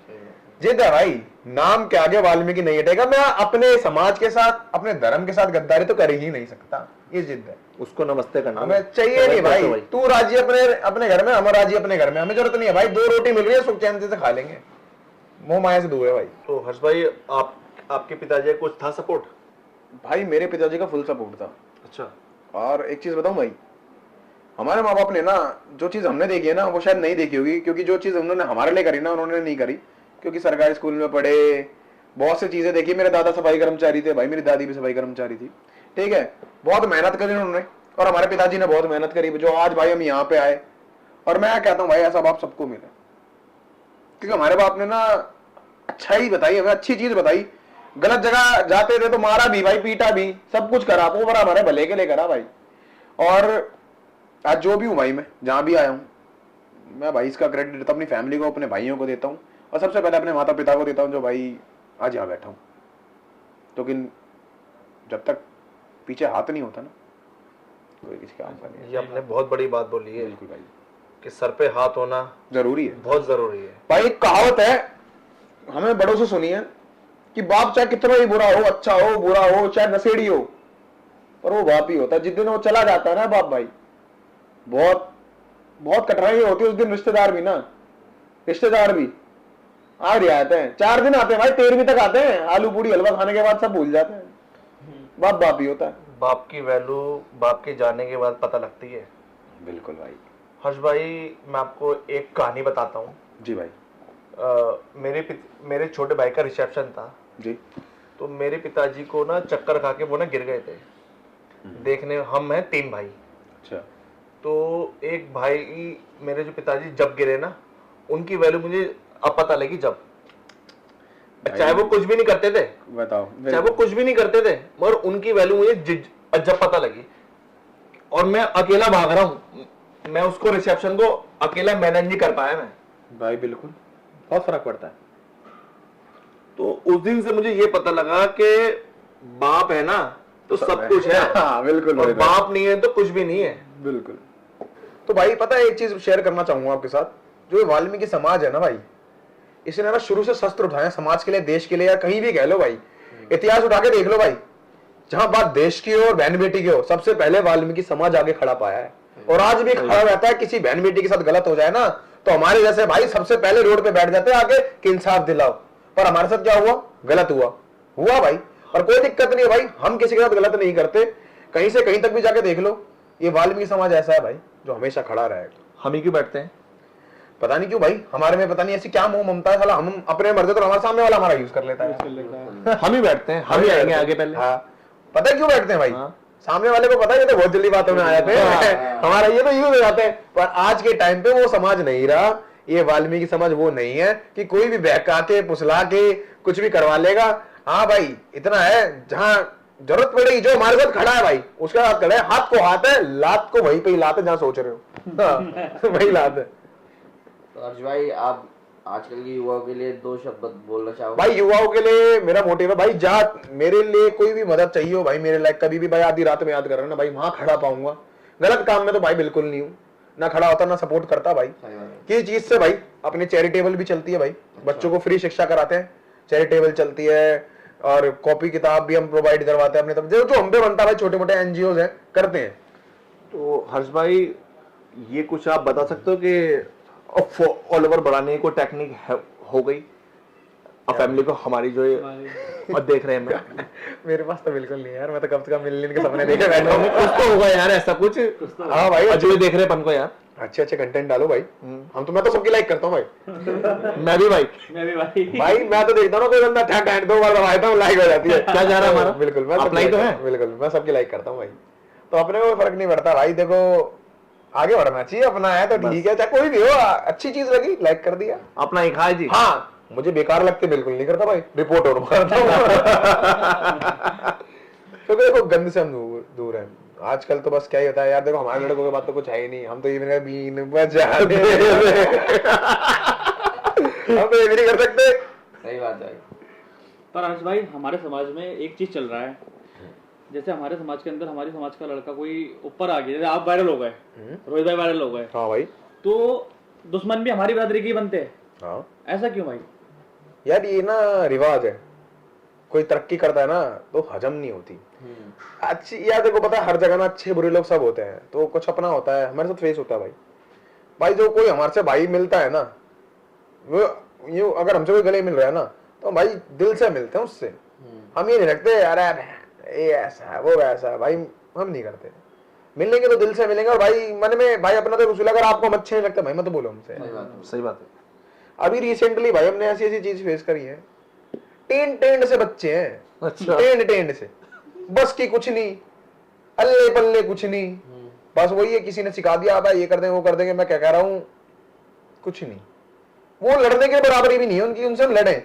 जिद है भाई, नाम के आगे वाल्मीकि नहीं हटेगा। मैं अपने समाज के साथ, अपने धर्म के साथ गद्दारी तो कर ही नहीं सकता, ये जिद है। उसको नमस्ते करना हमें चाहिए नहीं भाई। तू राजी अपने घर में, हम राजी अपने घर में, हमें जरूरत नहीं है भाई। 2 रोटी मिल रही है, सुख चैन से खा लेंगे, मोह माया से दूर है भाई। तो हर्ष भाई, आपके पिताजी का कुछ था सपोर्ट? भाई मेरे पिताजी का फुल सपोर्ट था। अच्छा। और एक चीज बताऊं भाई, हमारे माँ बाप ने ना जो चीज हमने देखी है ना, वो शायद नहीं देखी होगी, क्योंकि जो चीज उन्होंने हमारे लिए करी ना, उन्होंने नहीं करी, क्योंकि सरकारी स्कूल में पढ़े, बहुत सी चीजें देखी। मेरे दादा सफाई कर्मचारी थे भाई, मेरी दादी भी सफाई कर्मचारी थी, ठीक है। बहुत मेहनत करी उन्होंने, और हमारे पिताजी ने बहुत मेहनत करी, जो आज भाई हम यहाँ पे आए। और मैं कहता हूँ भाई, ऐसा बाप सबको मिले, क्योंकि हमारे बाप ने ना अच्छा ही बताई, हमें अच्छी चीज बताई। गलत जगह जाते थे तो मारा भी भाई, पीटा भी, सब कुछ करा, वो बड़ा हमारे भले के लिए करा भाई। और आज जो भी हूँ भाई, मैं जहां भी आया हूँ, मैं भाई इसका क्रेडिट देता हूँ अपनी फैमिली को, अपने भाइयों को देता हूँ, और सबसे पहले अपने माता पिता को देता हूँ जो भाई आज यहाँ बैठा हूँ। लेकिन जब तक पीछे हाथ नहीं होता ना, कोई किसी काम का नहीं। ये आपने बहुत बड़ी बात बोली है बिल्कुल भाई, कि सर पे हाथ होना जरूरी है, बहुत जरूरी है। भाई। एक कहावत है, हमें बड़ों से सुनी है कि बाप चाहे कितना ही बुरा हो, अच्छा हो, बुरा हो, चाहे नशेड़ी हो, पर वो बाप ही होता है। जिस दिन वो चला जाता है ना बाप भाई, बहुत बहुत कठिनाई होती है उस दिन। रिश्तेदार भी ना, रिश्तेदार भी आ रियाते हैं, 4 दिन आते हैं भाई, 13वीं तक आते हैं, आलू पूड़ी हलवा खाने के बाद सब भूल जाते हैं। बाप बाप ही होता है। बाप की वैल्यू बाप के जाने के बाद पता लगती है। बिल्कुल भाई। हर्ष भाई, मैं आपको एक कहानी बताता हूँ। जी भाई। मेरे छोटे भाई का रिसेप्शन था जी। तो मेरे पिताजी को ना चक्कर खा के वो ना गिर गए थे। देखने हम हैं 3 भाई। अच्छा। तो एक भाई, मेरे जो पिताजी जब गिरे ना, उनकी वैल्यू मुझे अब पता लगी जब, चाहे वो कुछ भी नहीं करते थे, बताओ, चाहे वो कुछ भी नहीं करते थे, मगर उनकी वैल्यू मुझे जब पता लगी। और मैं अकेला भाग रहा हूँ, मैं उसको रिसेप्शन को अकेला मैनेज नहीं कर पाया मैं भाई। बिल्कुल, बहुत फर्क पड़ता है। तो उस दिन से मुझे ये पता लगा कि बाप है ना तो सब कुछ है। हाँ, बिल्कुल और भाई। बाप नहीं है तो कुछ भी नहीं है। बिल्कुल। तो भाई पता है, एक चीज शेयर करना चाहूंगा आपके साथ। जो ये वाल्मीकि समाज है ना भाई, इसने ना शुरू से शस्त्र उठाए समाज के लिए, देश के लिए, या कहीं भी कह लो भाई, इतिहास उठा के देख लो भाई, जहां बात देश की हो और बहन बेटी की हो, सबसे पहले वाल्मीकि समाज आगे खड़ा पाया है, और आज भी खड़ा रहता है। किसी बहन बेटी के साथ गलत हो जाए ना, तो हमारे जैसे भाई सबसे पहले रोड पे बैठ जाते हैं आगे कि इंसाफ दिलाओ। पर हमारे साथ क्या हुआ? गलत हुआ भाई। और कोई दिक्कत नहीं है भाई, हम किसी के साथ गलत नहीं करते। कहीं से कहीं तक भी जाके देख लो, ये वाल्मीकि समाज ऐसा है भाई जो हमेशा खड़ा रहेगा। हम ही क्यों बैठते हैं? पता नहीं क्यों भाई, हमारे में पता नहीं ऐसी क्या मोह ममता है, साला हम अपने मर्जी तो हमारे सामने वाला हमारा यूज कर लेता है। हम ही बैठते हैं, हम ही आएंगे आगे पहले। हाँ, पता है क्यों बैठते हैं भाई? हाँ। सामने वाले को पता है ये तो बहुत जल्दी बातों में आ जाते हैं, हमारा ये तो यूज हो जाते हैं। पर आज के टाइम पे वो समाज नहीं रहा, ये वाल्मीकि समाज वो नहीं है कि कोई भी बहका के पुसला के कुछ भी करवा लेगा। हाँ भाई, इतना है, जहां जरूरत पड़ेगी जो हमारे साथ खड़ा है भाई, उसका साथ खड़ा है। हाथ को हाथ है, लात को वहीं पे ही लात है जहां सोच रहे हो। हाँ, वही लात है। तो अर्ज भाई, आप आजकल के युवाओं के लिए 2 शब्द बोलना चाहोगे? भाई युवाओं के लिए मेरा मोटिव है भाई, जहाँ मेरे लिए कोई भी मदद चाहिए हो भाई, मेरे लाइक कभी भी भाई, आधी रात में याद कर रहे ना भाई, वहां खड़ा पाऊंगा। गलत काम में तो भाई बिल्कुल नहीं हूँ, ना खड़ा होता ना सपोर्ट करता भाई। किस चीज से भाई? अपनी चैरिटेबल भी चलती है भाई, बच्चों को फ्री शिक्षा कराते हैं, चैरिटेबल चलती है, और कॉपी किताब भी हम प्रोवाइड करवाते हैं अपने तरफ, जो हम पे बनता है भाई, छोटे मोटे एनजीओ हैं करते हैं। तो हर्ष भाई, ये कुछ आप बता सकते हो कि फॉलोवर बढ़ाने की कोई टेक्निक हो गई अब फैमिली को हमारी जो और देख रहे हैं मैं? मेरे पास तो बिल्कुल नहीं है यार, मैं तो कब से कब मिलने के सपने देखे बैठा हूँ। कुछ तो होगा यार ऐसा कुछ। हाँ भाई, जो देख रहे हैं अपन को यार, अच्छे अच्छे कंटेंट डालो भाई। मैं तो सबकी लाइक करता हूँ भाई। मैं भी भाई भाई मैं तो देखता हूँ कोई बंदा ठैक हैंड 2 बार दबाता हूँ, लाइक हो जाती है। क्या जा रहा है हमारा? बिल्कुल, मैं अपना ही तो है। बिल्कुल, मैं सबकी लाइक करता हूँ भाई, तो अपने को फर्क नहीं पड़ता भाई। देखो, आगे बढ़ना चाहिए, अपना है तो ठीक है, चाहे कोई भी हो, अच्छी चीज लगी लाइक कर दिया, अपना ही खाए जी। हाँ, मुझे बेकार लगते बिल्कुल नहीं करता भाई, रिपोर्ट और मारता हूँ। तो देखो, गंद से हम दूर हैं आजकल। तो बस क्या ही होता है यार, देखो हमारे लड़कों के बात तो कुछ है ही नहीं, हम तो ये बीन बजा दे हम तो ये भी नहीं कर सकते। सही बात है। पर हर्ष भाई, हमारे समाज में एक चीज चल रहा है, जैसे हमारे समाज के अंदर हमारे समाज का लड़का कोई ऊपर आ गया, जैसे आप वायरल हो गए, रोहित भाई वायरल हो गए, हाँ भाई, तो दुश्मन भी हमारी बिरादरी के ही बनते हैं। हाँ ऐसा क्यों भाई? यार, ये ना रिवाज है, कोई तरक्की करता है ना तो हजम नहीं होती। अच्छी यार, देखो पता है हर जगह ना अच्छे बुरे लोग सब होते हैं, तो कुछ अपना होता है, हमारे साथ फेस होता है भाई। भाई जो कोई हमारे से भाई मिलता है ना, वो यूं अगर हमसे कोई गले मिल रहा है ना, तो भाई दिल से मिलते हैं उससे। हम ये नहीं रखते यार ये ऐसा है वो वैसा है, भाई हम नहीं करते। मिलेंगे तो दिल से मिलेंगे, और भाई मन में भाई अपना तो रसूल, अगर आपको अच्छे नहीं लगता भाई मत बोलो हमसे। सही बात है। अभी रिसेंटली भाई हमने ऐसी ऐसी चीज फेस करी है, टेंड से बच्चे हैं, अच्छा। टेंड से, बस की कुछ नहीं, अल्ले पल्ले कुछ नहीं, बस वही है किसी ने सिखा दिया भाई ये कर देंगे वो कर देंगे। मैं क्या कह रहा हूँ, कुछ नहीं, वो लड़ने के बराबरी भी नहीं है उनकी, उनसे हम लड़े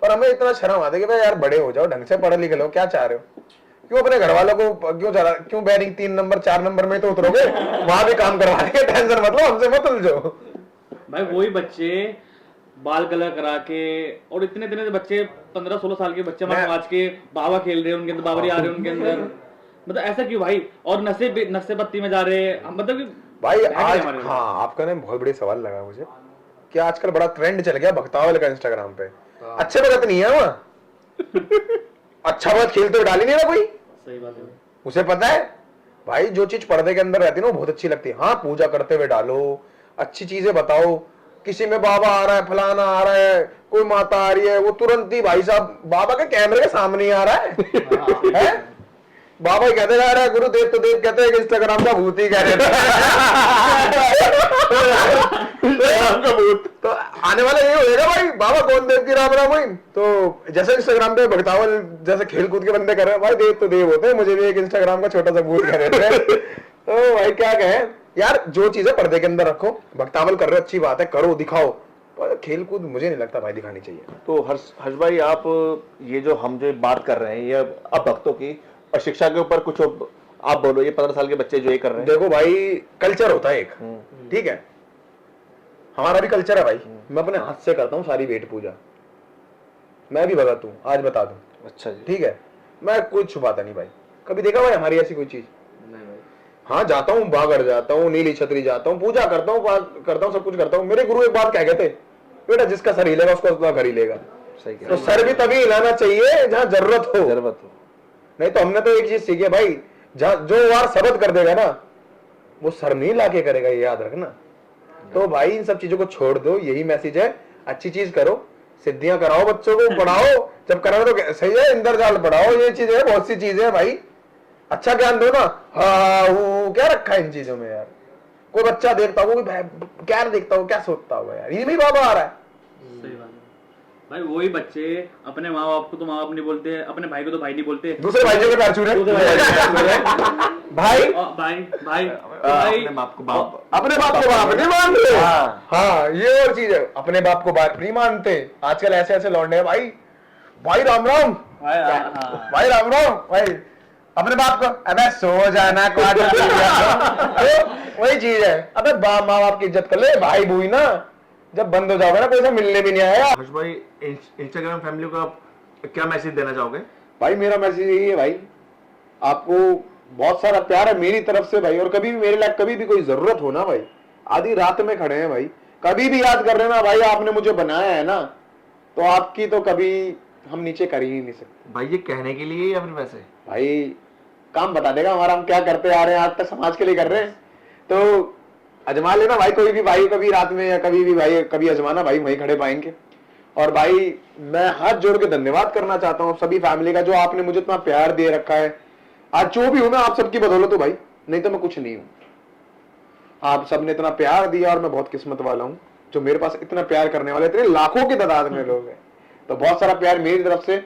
और हमें इतना शर्म आता है कि भाई यार बड़े हो जाओ, ढंग से पढ़े लिखे लो, क्या चाह रहे हो? क्यों अपने घर वालों को क्यों बैरिंग 3 नंबर 4 नंबर में तो उतरोगे, वहां भी काम करवा देंगे, टेंशन मत लो, हमसे मत उलझो। भाई वही बच्चे बाल कलर करा के, और इतने इतने बच्चे 15-16 साल के बच्चे हमारे समाज के बाबा खेल रहे हैं, उनके अंदर बाबरी आ रहे हैं उनके अंदर, मतलब ऐसा क्यों भाई? और नशे पत्ती में जा रहे हैं, मतलब कि भाई आज हाँ, आपका ना बहुत बड़े सवाल लगा मुझे कि आजकल बड़ा ट्रेंड चल गया भक्तावल का इंस्टाग्राम पे। अच्छे भगत नहीं है वहाँ अच्छा भगत खेलते हुए डाल ही नहीं रहा कोई, सही बात है। उसे पता है भाई जो चीज पर्दे के अंदर रहती है ना वो बहुत अच्छी लगती है। हाँ, पूजा करते हुए डालो, अच्छी चीजें बताओ, किसी में बाबा आ रहा है, फलाना आ रहा है, कोई माता आ रही है, वो तुरंत ही भाई साहब बाबा के कैमरे के सामने ही आ रहा है, बाबा ही कहते जा रहा है, गुरुदेव तो देव कहते हैं कि इंस्टाग्राम का भूत ही कह रहे थे। का भूत तो आने वाला ये होगा भाई, बाबा कौन देव की राम राम हुई। तो जैसे इंस्टाग्राम पे भक्तावल जैसे खेल कूद के बंदे कर रहे हैं, भाई देव तो देव होते हैं, मुझे भी एक इंस्टाग्राम का छोटा सा भूत कह रहे थे। तो भाई क्या कहें यार, जो चीजें पर्दे के अंदर रखो, भक्तावल कर रहे हो अच्छी बात है, करो दिखाओ, पर खेल कूद मुझे नहीं लगता भाई दिखानी चाहिए। तो हर्ष भाई, आप ये जो हम जो बात कर रहे हैं ये अब भक्तों की और शिक्षा के ऊपर कुछ आप बोलो, ये 15 साल के बच्चे जो ये कर रहे हैं। देखो भाई, कल्चर होता है एक, ठीक है, हमारा भी कल्चर है भाई। मैं अपने हाथ से करता हूँ सारी वेट पूजा, मैं भी भगत हूँ, आज बता दूं। अच्छा जी, ठीक है, मैं कुछ छुपाता नहीं भाई। कभी देखा भाई हमारी ऐसी कोई चीज? नहीं भाई। हाँ, जाता हूँ, बागड़ जाता हूँ, नीली छतरी जाता हूँ, पूजा करता हूँ, करता हूँ, सब कुछ करता हूँ। मेरे गुरु एक बात कह गए थे, बेटा जिसका सर हिलेगा उसको उसका घर हिलेगा। सही कह तो सर भी तभी हिलाना चाहिए जहाँ जरूरत हो, जरूरत हो। नहीं तो हमने तो एक चीज सीखी है भाई, जो वार शब्द कर देगा ना वो सर नहीं लाके करेगा, ये याद रखना। तो भाई इन सब चीजों को छोड़ दो, यही मैसेज है, अच्छी चीज करो, सिद्धियां कराओ, बच्चों को पढ़ाओ, जब कराओ तो सही है, इंद्रजाल पढ़ाओ, ये चीजें बहुत सी चीजें हैं भाई, अच्छा ज्ञान दो ना। हाँ, क्या रखा है इन चीजों में यार? कोई बच्चा देखता हो, क्या देखता हो, क्या सोचता होगा यार, इनमें बाबा आ रहा है। सही बात है भाई, वही बच्चे अपने माँ बाप को तो माँ बाप नहीं बोलते, अपने भाई को तो भाई नहीं बोलते, दूसरे भाइयों के पैर छू रहे भाई भाई अपने बाप को बाप, अपने बाप को बाप नहीं मानते। हाँ, ये और चीज है, अपने बाप को बाप नहीं मानते। आजकल ऐसे ऐसे लौंडे हैं भाई, भाई राम राम, भाई राम राम, भाई अपने बाप को अबे सो जाना तो वही चीज है, अबे माँ बाप की इज्जत कर ले, भाई बूई ना जब बंद हो जाओगे ना, कोई सा मिलने भी नहीं आया। हर्ष भाई, इंस्टाग्राम फैमिली को आप क्या मैसेज देना चाहोगे? भाई मेरा मैसेज यही है भाई, आपको बहुत सारा प्यार है मेरी तरफ से भाई, और कभी भी मेरे लिए कभी भी कोई जरूरत हो ना भाई, आधी रात में खड़े हैं भाई, कभी भी याद कर रहे ना भाई, आपने मुझे बनाया है ना, तो आपकी तो कभी हम नीचे कर ही नहीं सकते भाई। ये कहने के लिए या फिर वैसे? भाई काम बता देगा हमारा, हम क्या करते आ रहे हैं आज तक, समाज के लिए कर रहे हैं, तो अजमा लेना भाई, कोई भी भाई कभी रात में या कभी भी भाई कभी अजमाना भाई, वहीं खड़े पाएंगे। और भाई मैं हाथ जोड़ के धन्यवाद करना चाहता हूँ सभी फैमिली का, जो आपने मुझे इतना प्यार दे रखा है। आज जो भी हूं मैं आप सबकी बदौलत हूं भाई, नहीं तो मैं कुछ नहीं हूं। आप सबने इतना प्यार दिया और मैं बहुत किस्मत वाला हूं, जो मेरे पास इतना प्यार करने वाले इतने लाखों की तादाद में लोग हैं। तो बहुत सारा प्यार मेरी तरफ से।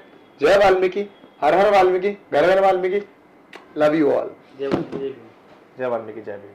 जय वाल्मीकि, हर हर वाल्मीकि, घर घर वाल्मीकि, लव यू ऑल। जय वाल्मीकि, जय भीम।